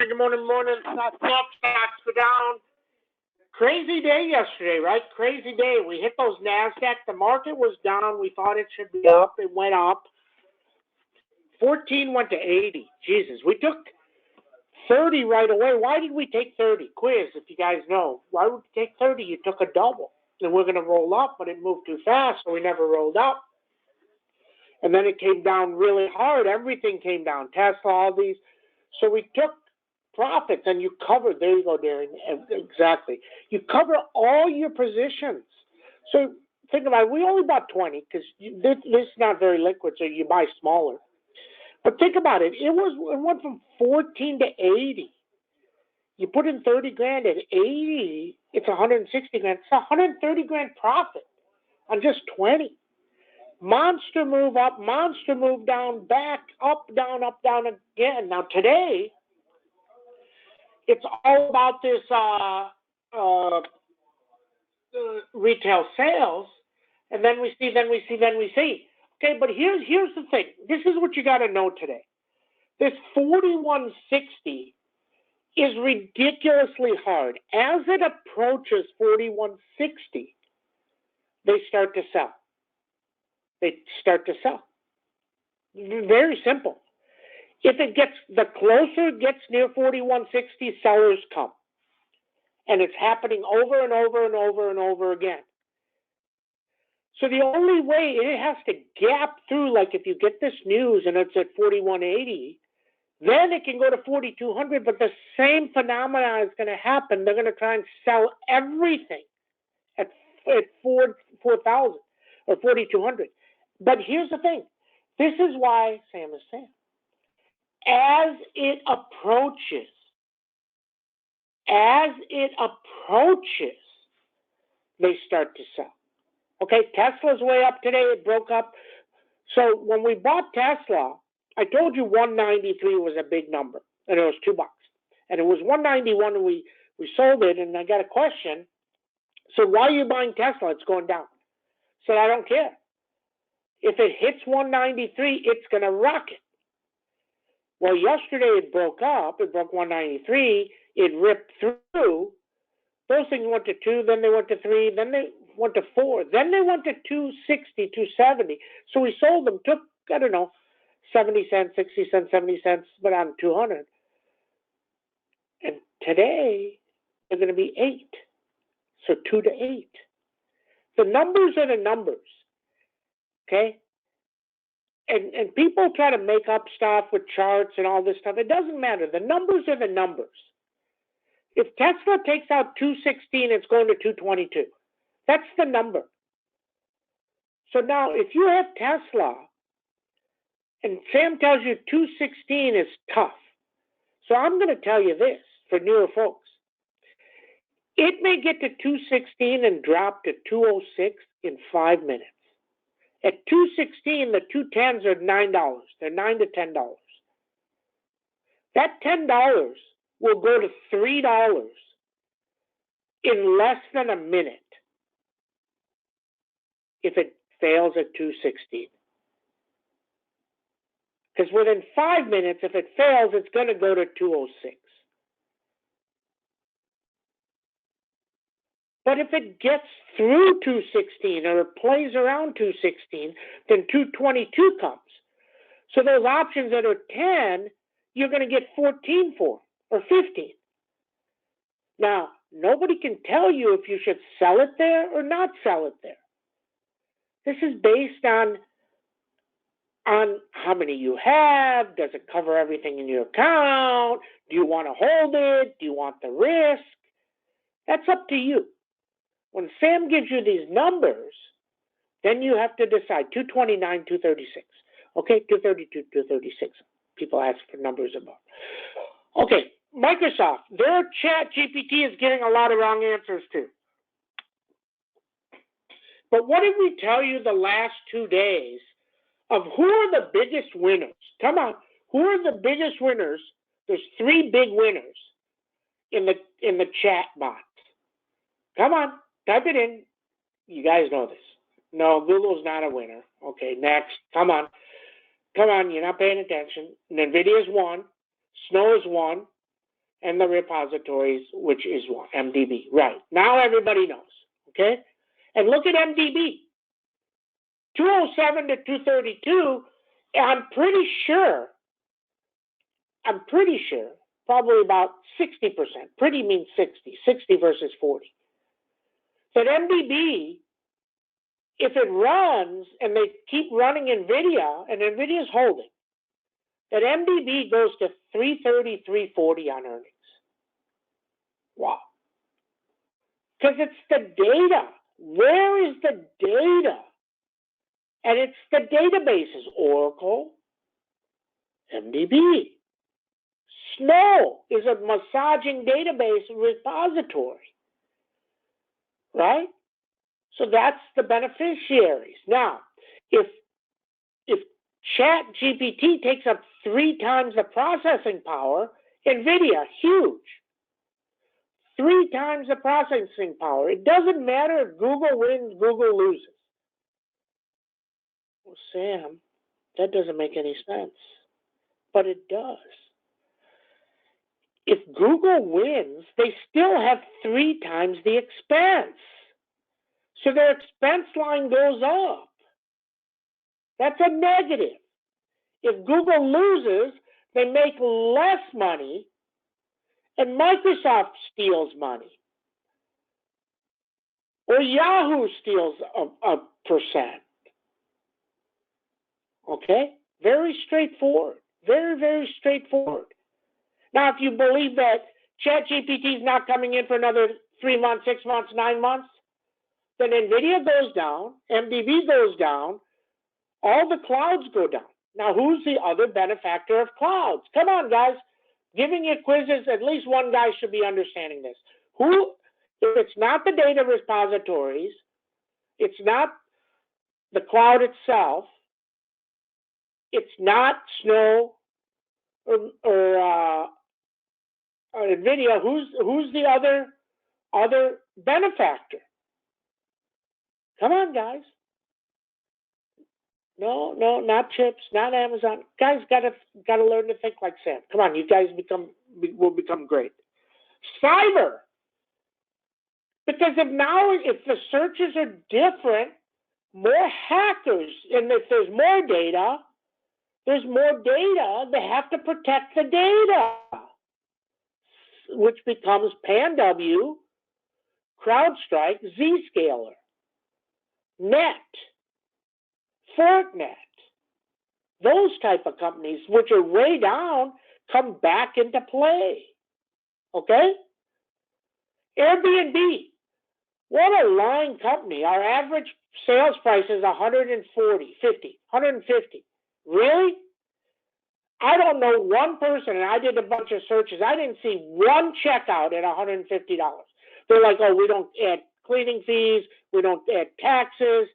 Good morning. Stocks were down. Crazy day yesterday, right? Crazy day. We hit those NASDAQ. The market was down. We thought it should be up. It went up. 14 went to 80. Jesus, we took 30 right away. Why did we take 30? Quiz, if you guys know. Why would you take 30? You took a double. And we're going to roll up, but it moved too fast, so we never rolled up. And then it came down really hard. Everything came down. Tesla, all these. So we took profits and you covered. There you go, Darren. Exactly. You cover all your positions. So think about it. We only bought 20 because this is not very liquid, so you buy smaller. But think about it. It went from 14 to 80. You put in 30 grand at 80, it's 160 grand. It's 130 grand profit on just 20. Monster move up, monster move down, back, up, down again. Now today, it's all about this retail sales, and then we see. Okay, but here's the thing. This is what you got to know today. This 4160 is ridiculously hard. As it approaches 4160, they start to sell. Very simple. If it gets, the closer it gets near 4160, sellers come. And it's happening over and over again. So the only way it has to gap through, like if you get this news and it's at 4180, then it can go to 4200, but the same phenomena is going to happen. They're going to try and sell everything at 4000 or 4200. But here's the thing. This is why Sam is saying, as it approaches, they start to sell. Okay, Tesla's way up today. It broke up. So when we bought Tesla, I told you 193 was a big number, and it was $2. And it was 191 when we sold it, and I got a question. So why are you buying Tesla? It's going down. So I don't care. If it hits 193, it's going to rocket. Well, yesterday it broke up. It broke 193. It ripped through. Those things went to 2, then they went to 3, then they went to 4, then they went to 260, 270. So we sold them, took, 70 cents, 60 cents, 70 cents, but on 200. And today, they're going to be 8. So 2 to 8. The numbers are the numbers. Okay? And people try to make up stuff with charts and all this stuff. It doesn't matter. The numbers are the numbers. If Tesla takes out 216, it's going to 222. That's the number. So now, if you have Tesla, and Sam tells you 216 is tough, so I'm going to tell you this for newer folks. It may get to 216 and drop to 206 in 5 minutes. At 216, the 210s are $9. They're $9 to $10. That $10 will go to $3 in less than a minute if it fails at 216. Because within 5 minutes, if it fails, it's going to go to 206. But if it gets through 216 or it plays around 216, then 222 comes. So those options that are 10, you're going to get 14 for, or 15. Now, nobody can tell you if you should sell it there or not sell it there. This is based on how many you have. Does it cover everything in your account? Do you want to hold it? Do you want the risk? That's up to you. When Sam gives you these numbers, then you have to decide 229, 236. Okay, 232, 236. People ask for numbers above. Okay, Microsoft, their chat GPT is getting a lot of wrong answers too. But what did we tell you the last 2 days of who are the biggest winners? Come on, who are the biggest winners? There's 3 big winners in the chat box. Come on, type it in. You guys know this. No, Google's not a winner. Okay, next. Come on, you're not paying attention. NVIDIA's 1. Snow is 1. and the repositories, which is what? MDB. Right. Now everybody knows. Okay? And look at MDB. 207 to 232, I'm pretty sure, probably about 60%, pretty means 60 versus 40. That MDB, if it runs and they keep running NVIDIA, and NVIDIA's holding, that MDB goes to 330, 340 on earnings. Wow. Because it's the data. Where is the data? And it's the databases, Oracle, MDB. Snow is a massaging database repository, right? So that's the beneficiaries. Now, if ChatGPT takes up 3 times the processing power, NVIDIA, huge. 3 times the processing power. It doesn't matter if Google wins, Google loses. Well, Sam, that doesn't make any sense. But it does. If Google wins, they still have 3 times the expense. So their expense line goes up. That's a negative. If Google loses, they make less money, and Microsoft steals money. Or Yahoo steals a percent. Okay? Very straightforward. Very, very straightforward. Now, if you believe that ChatGPT is not coming in for another 3 months, 6 months, 9 months, then NVIDIA goes down, MDB goes down, all the clouds go down. Now, who's the other benefactor of clouds? Come on, guys. Giving you quizzes, at least one guy should be understanding this. Who, if it's not the data repositories, it's not the cloud itself, it's not Snow or NVIDIA, who's the other benefactor? Come on, guys. No, not chips, not Amazon. Guys gotta learn to think like Sam. Come on, you guys will become great. Cyber. Because if the searches are different, more hackers, and if there's more data, they have to protect the data, which becomes PanW, CrowdStrike, Zscaler, Net, Fortinet. Those type of companies, which are way down, come back into play. Okay? Airbnb. What a lying company. Our average sales price is 150. Really? I don't know one person, and I did a bunch of searches. I didn't see one checkout at $150. They're like, oh, we don't add cleaning fees. We don't add taxes.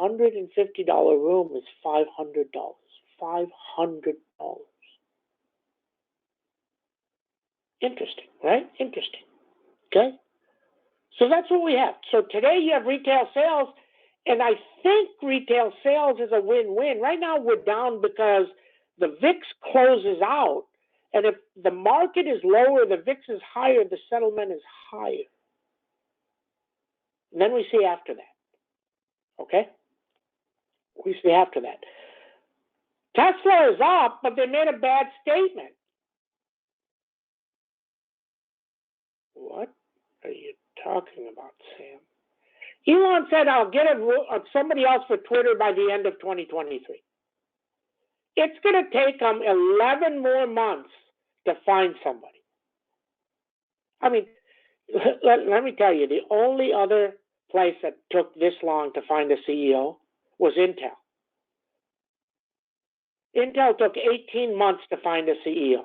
$150 room is $500. $500. Interesting, right? Interesting. Okay? So that's what we have. So today you have retail sales, and I think retail sales is a win-win. Right now we're down because the VIX closes out, and if the market is lower, the VIX is higher, the settlement is higher. And then we see after that. Okay? We see after that. Tesla is up, but they made a bad statement. What are you talking about, Sam? Elon said, I'll get somebody else for Twitter by the end of 2023. It's going to take them 11 more months to find somebody. I mean, let me tell you, the only other place that took this long to find a CEO was Intel. Intel took 18 months to find a CEO.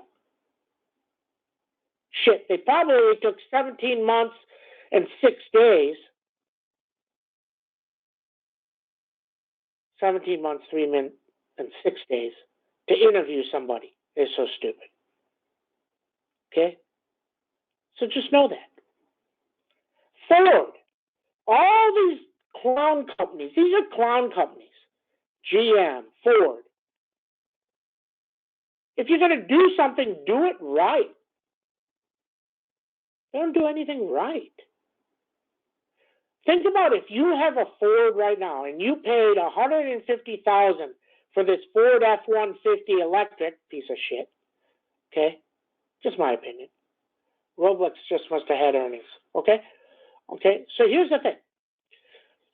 Shit, they probably took 17 months and 6 days. 17 months, 3 minutes, and 6 days to interview somebody. They're so stupid. Okay? So just know that. Ford. All these clown companies, these are clown companies. GM, Ford. If you're going to do something, do it right. Don't do anything right. Think about if you have a Ford right now and you paid $150,000 for this Ford F-150 electric piece of shit. Okay, just my opinion. Roblox just must have had earnings. Okay. So here's the thing.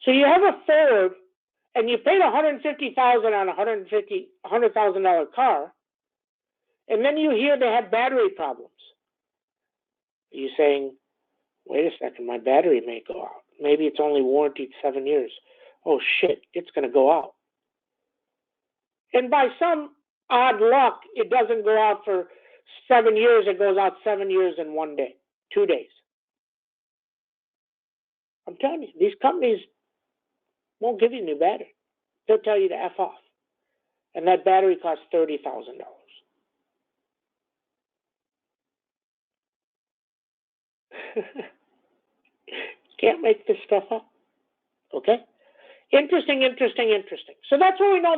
So you have a Ford and you paid $150,000 on a $100,000 car, and then you hear they have battery problems. Are you saying, wait a second, my battery may go out? Maybe it's only warranted 7 years. Oh shit, it's going to go out. And by some odd luck, it doesn't go out for 7 years. It goes out 7 years in 1 day, 2 days. I'm telling you, these companies won't give you a new battery. They'll tell you to F off. And that battery costs $30,000. Can't make this stuff up. Okay? Interesting. So that's what we know.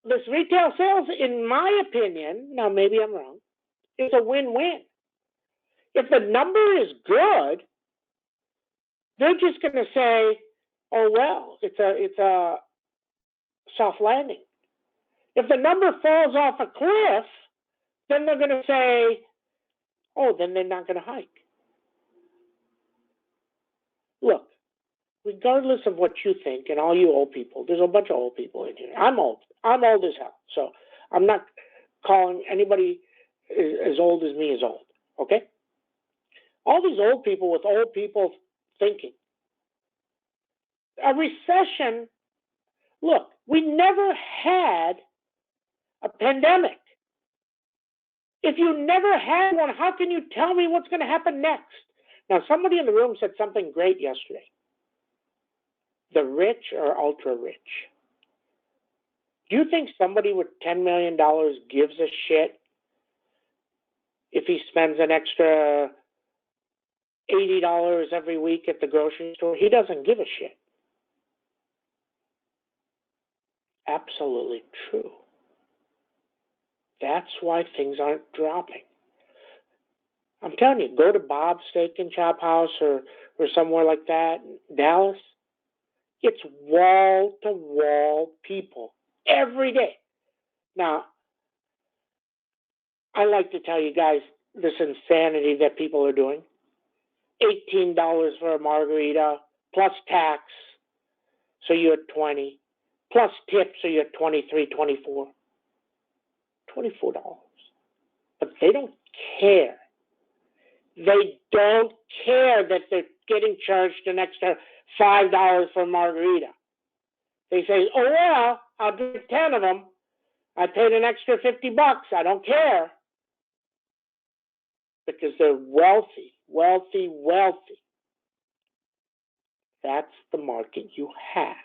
This retail sales, in my opinion, now maybe I'm wrong, is a win-win. If the number is good, they're just going to say, oh, well, it's a soft landing. If the number falls off a cliff, then they're going to say, oh, then they're not going to hike. Look, regardless of what you think, and all you old people, there's a bunch of old people in here. I'm old as hell, so I'm not calling anybody as old as me is old, okay? All these old people with old people thinking. A recession, look, we never had a pandemic. If you never had one, how can you tell me what's going to happen next? Now, somebody in the room said something great yesterday. The rich are ultra rich. Do you think somebody with $10 million gives a shit if he spends an extra $80 every week at the grocery store? He doesn't give a shit. Absolutely true. That's why things aren't dropping. I'm telling you, go to Bob's Steak and Chop House or somewhere like that, Dallas. It's wall-to-wall people every day. Now, I like to tell you guys this insanity that people are doing. $18 for a margarita, plus tax, so you're at 20, plus tip, so you're at 23, 24. $24. But they don't care. They don't care that they're getting charged an extra $5 for a margarita. They say, oh, well, I'll drink 10 of them. I paid an extra $50. I don't care. Because they're wealthy. That's the market you have.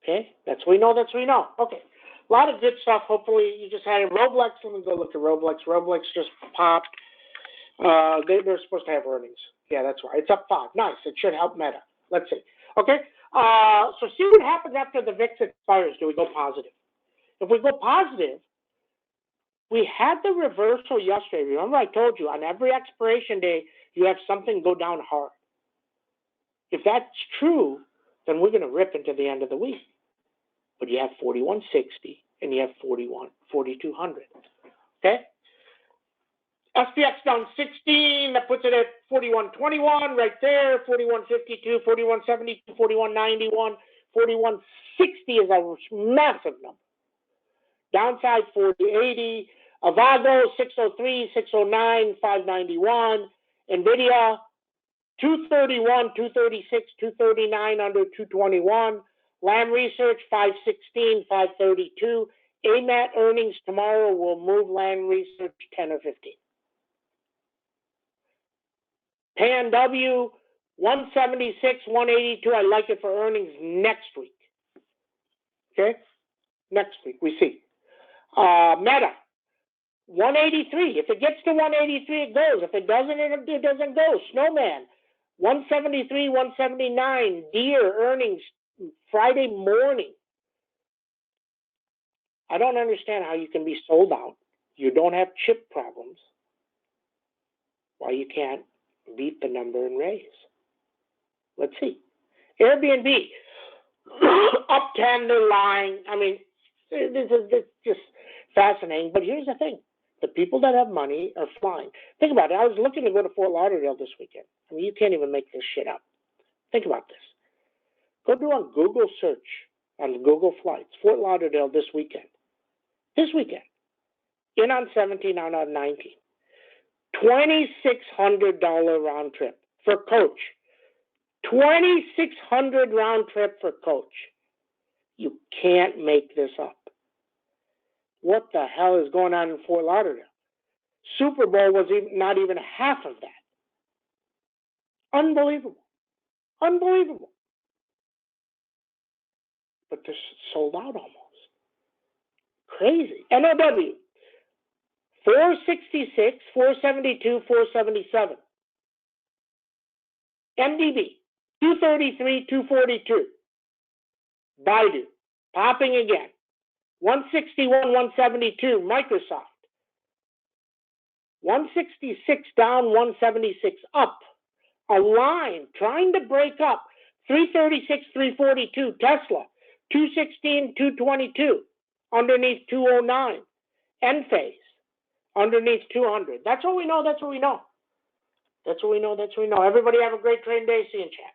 Okay? That's what we know. Okay. A lot of good stuff. Hopefully you just had a Roblox. Let me go look at Roblox. Roblox just popped. They're supposed to have earnings. Yeah, that's right. It's up 5. Nice. It should help Meta. Let's see. Okay. So see what happens after the VIX expires. Do we go positive? If we go positive, we had the reversal yesterday. Remember I told you on every expiration day, you have something go down hard. If that's true, then we're going to rip into the end of the week. But you have 4160 and you have 4200. Okay? SPX down 16, that puts it at 4121 right there, 4152, 4172, 4191, 4160 is a massive number. Downside 4080, Avago 603, 609, 591, NVIDIA 231, 236, 239 under 221, Lam Research 516, 532. AMAT earnings tomorrow will move Lam Research 10 or 15. PNW 176, 182. I like it for earnings next week. Okay? Next week, we see. Meta 183. If it gets to 183, it goes. If it doesn't, it doesn't go. Snowman 173, 179. Deere earnings Friday morning. I don't understand how you can be sold out. You don't have chip problems. Why you can't beat the number and raise? Let's see. Airbnb, up 10, they're lying. I mean, this is just fascinating. But here's the thing. The people that have money are flying. Think about it. I was looking to go to Fort Lauderdale this weekend. I mean, you can't even make this shit up. Think about this. Go do a Google search on Google Flights. Fort Lauderdale this weekend. This weekend. In on 17, out on 19. $2,600 round trip for coach. $2,600 round trip for coach. You can't make this up. What the hell is going on in Fort Lauderdale? Super Bowl was not even half of that. Unbelievable. Unbelievable. But they're sold out almost. Crazy. NOW. 466, 472, 477. MDB. 233, 242. Baidu. Popping again. 161, 172. Microsoft. 166 down, 176 up. A line trying to break up. 336, 342. Tesla. 216, 222. Underneath 209. Enphase. Underneath 200. That's what we know. That's what we know. That's what we know. That's what we know. Everybody have a great trading day. See you in chat.